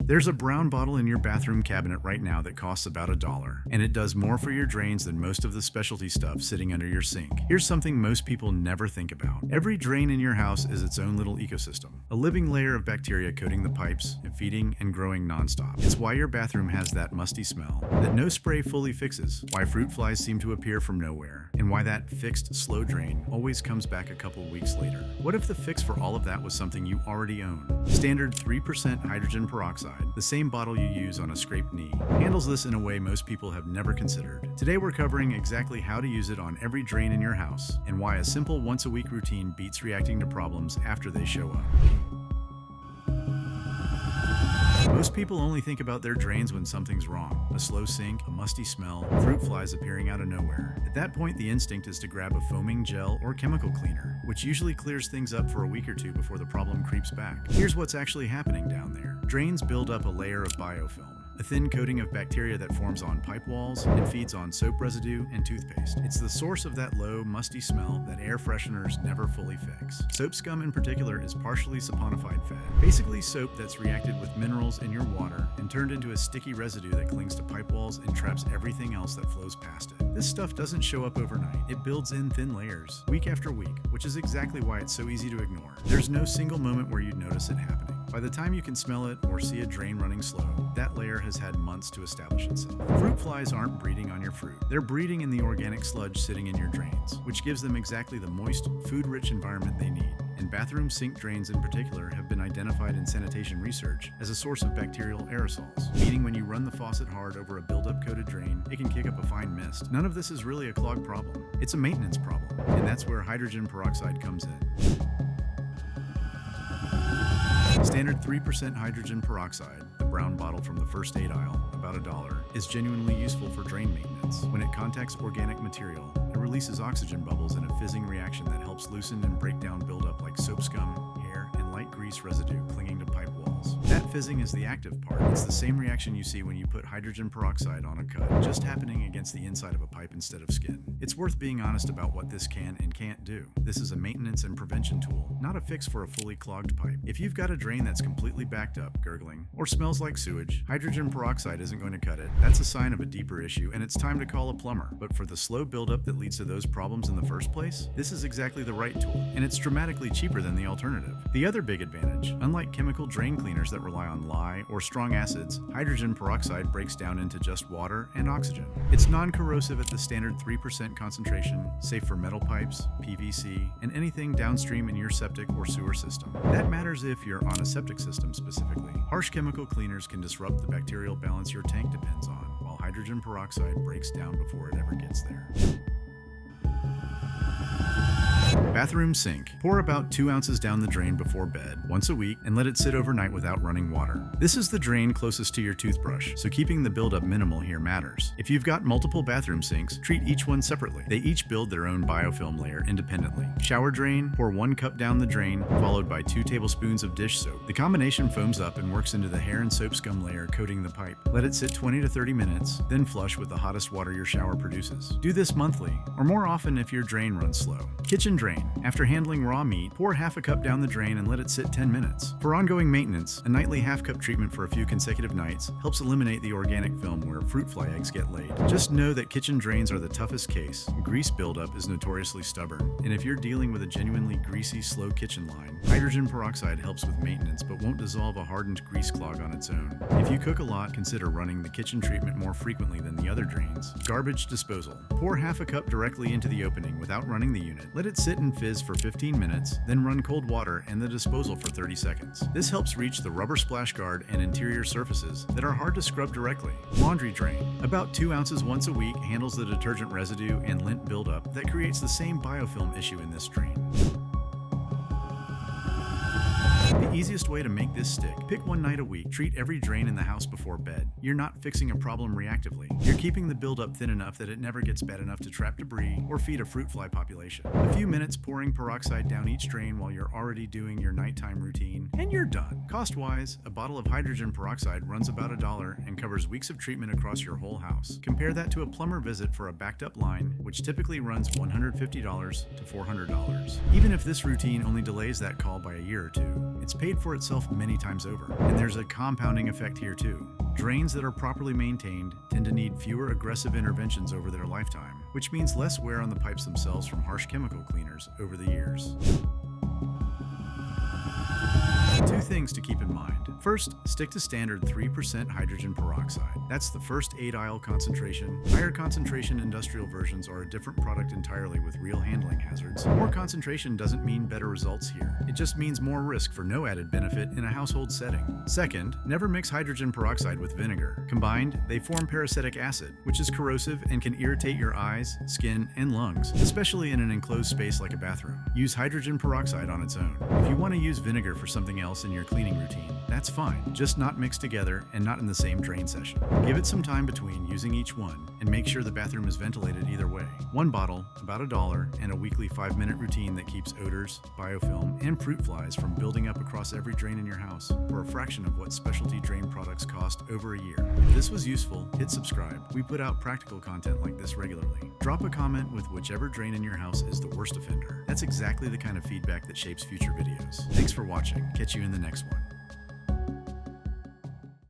There's a brown bottle in your bathroom cabinet right now that costs about $1, and it does more for your drains than most of the specialty stuff sitting under your sink. Here's something most people never think about. Every drain in your house is its own little ecosystem, a living layer of bacteria coating the pipes and feeding and growing nonstop. It's why your bathroom has that musty smell that no spray fully fixes, why fruit flies seem to appear from nowhere, and why that fixed slow drain always comes back a couple weeks later. What if the fix for all of that was something you already own? Standard 3% hydrogen peroxide, the same bottle you use on a scraped knee, handles this in a way most people have never considered. Today we're covering exactly how to use it on every drain in your house, and why a simple once-a-week routine beats reacting to problems after they show up. Most people only think about their drains when something's wrong. A slow sink, a musty smell, fruit flies appearing out of nowhere. At that point, the instinct is to grab a foaming gel or chemical cleaner, which usually clears things up for a week or two before the problem creeps back. Here's what's actually happening down there. Drains build up a layer of biofilm, a thin coating of bacteria that forms on pipe walls and feeds on soap residue and toothpaste. It's the source of that low, musty smell that air fresheners never fully fix. Soap scum in particular is partially saponified fat, basically soap that's reacted with minerals in your water and turned into a sticky residue that clings to pipe walls and traps everything else that flows past it. This stuff doesn't show up overnight. It builds in thin layers, week after week, which is exactly why it's so easy to ignore. There's no single moment where you'd notice it happening. By the time you can smell it or see a drain running slow, that layer has had months to establish itself. Fruit flies aren't breeding on your fruit. They're breeding in the organic sludge sitting in your drains, which gives them exactly the moist, food-rich environment they need. And bathroom sink drains in particular have been identified in sanitation research as a source of bacterial aerosols, meaning when you run the faucet hard over a buildup coated drain, it can kick up a fine mist. None of this is really a clog problem. It's a maintenance problem, and that's where hydrogen peroxide comes in. Standard 3% hydrogen peroxide, the brown bottle from the first aid aisle, about $1, is genuinely useful for drain maintenance. When it contacts organic material, it releases oxygen bubbles in a fizzing reaction that helps loosen and break down buildup like soap scum, hair, and light grease residue clinging to pipe walls. That fizzing is the active part. It's the same reaction you see when you put hydrogen peroxide on a cut, just happening against the inside of a pipe instead of skin. It's worth being honest about what this can and can't do. This is a maintenance and prevention tool, not a fix for a fully clogged pipe. If you've got a drain that's completely backed up, gurgling, or smells like sewage, hydrogen peroxide isn't going to cut it. That's a sign of a deeper issue, and it's time to call a plumber. But for the slow buildup that leads to those problems in the first place, this is exactly the right tool, and it's dramatically cheaper than the alternative. The other big advantage, unlike chemical drain cleaners that rely on lye or strong acids, hydrogen peroxide breaks down into just water and oxygen. It's non-corrosive at the standard 3% concentration, safe for metal pipes, PVC, and anything downstream in your septic or sewer system. That matters if you're on a septic system specifically. Harsh chemical cleaners can disrupt the bacterial balance your tank depends on, while hydrogen peroxide breaks down before it ever gets there. Bathroom sink. Pour about 2 ounces down the drain before bed, once a week, and let it sit overnight without running water. This is the drain closest to your toothbrush, so keeping the buildup minimal here matters. If you've got multiple bathroom sinks, treat each one separately. They each build their own biofilm layer independently. Shower drain, pour 1 cup down the drain, followed by 2 tablespoons of dish soap. The combination foams up and works into the hair and soap scum layer coating the pipe. Let it sit 20 to 30 minutes, then flush with the hottest water your shower produces. Do this monthly, or more often if your drain runs slow. Kitchen drain. After handling raw meat, pour half a cup down the drain and let it sit 10 minutes. For ongoing maintenance, a nightly half-cup treatment for a few consecutive nights helps eliminate the organic film where fruit fly eggs get laid. Just know that kitchen drains are the toughest case. Grease buildup is notoriously stubborn, and if you're dealing with a genuinely greasy, slow kitchen line, hydrogen peroxide helps with maintenance but won't dissolve a hardened grease clog on its own. If you cook a lot, consider running the kitchen treatment more frequently than the other drains. Garbage disposal. Pour half a cup directly into the opening without running the unit. Let it sit and fizz for 15 minutes, then run cold water and the disposal for 30 seconds. This helps reach the rubber splash guard and interior surfaces that are hard to scrub directly. Laundry drain. About 2 ounces once a week handles the detergent residue and lint buildup that creates the same biofilm issue in this drain. The easiest way to make this stick, pick one night a week, treat every drain in the house before bed. You're not fixing a problem reactively. You're keeping the buildup thin enough that it never gets bad enough to trap debris or feed a fruit fly population. A few minutes pouring peroxide down each drain while you're already doing your nighttime routine, and you're done. Cost-wise, a bottle of hydrogen peroxide runs about $1 and covers weeks of treatment across your whole house. Compare that to a plumber visit for a backed-up line, which typically runs $150 to $400. Even if this routine only delays that call by a year or two, it's paid for itself many times over. And there's a compounding effect here too. Drains that are properly maintained tend to need fewer aggressive interventions over their lifetime, which means less wear on the pipes themselves from harsh chemical cleaners over the years. Two things to keep in mind. First, stick to standard 3% hydrogen peroxide. That's the first 8-aisle concentration. Higher concentration industrial versions are a different product entirely with real handling hazards. More concentration doesn't mean better results here. It just means more risk for no added benefit in a household setting. Second, never mix hydrogen peroxide with vinegar. Combined, they form peracetic acid, which is corrosive and can irritate your eyes, skin, and lungs, especially in an enclosed space like a bathroom. Use hydrogen peroxide on its own. If you want to use vinegar for something else in your cleaning routine, that's fine, just not mixed together and not in the same drain session. Give it some time between using each one and make sure the bathroom is ventilated either way. One bottle, about $1, and a weekly 5-minute routine that keeps odors, biofilm, and fruit flies from building up across every drain in your house for a fraction of what specialty drain products cost over a year. If this was useful, hit subscribe. We put out practical content like this regularly. Drop a comment with whichever drain in your house is the worst offender. That's exactly the kind of feedback that shapes future videos. Thanks for watching. Catch you in the next one.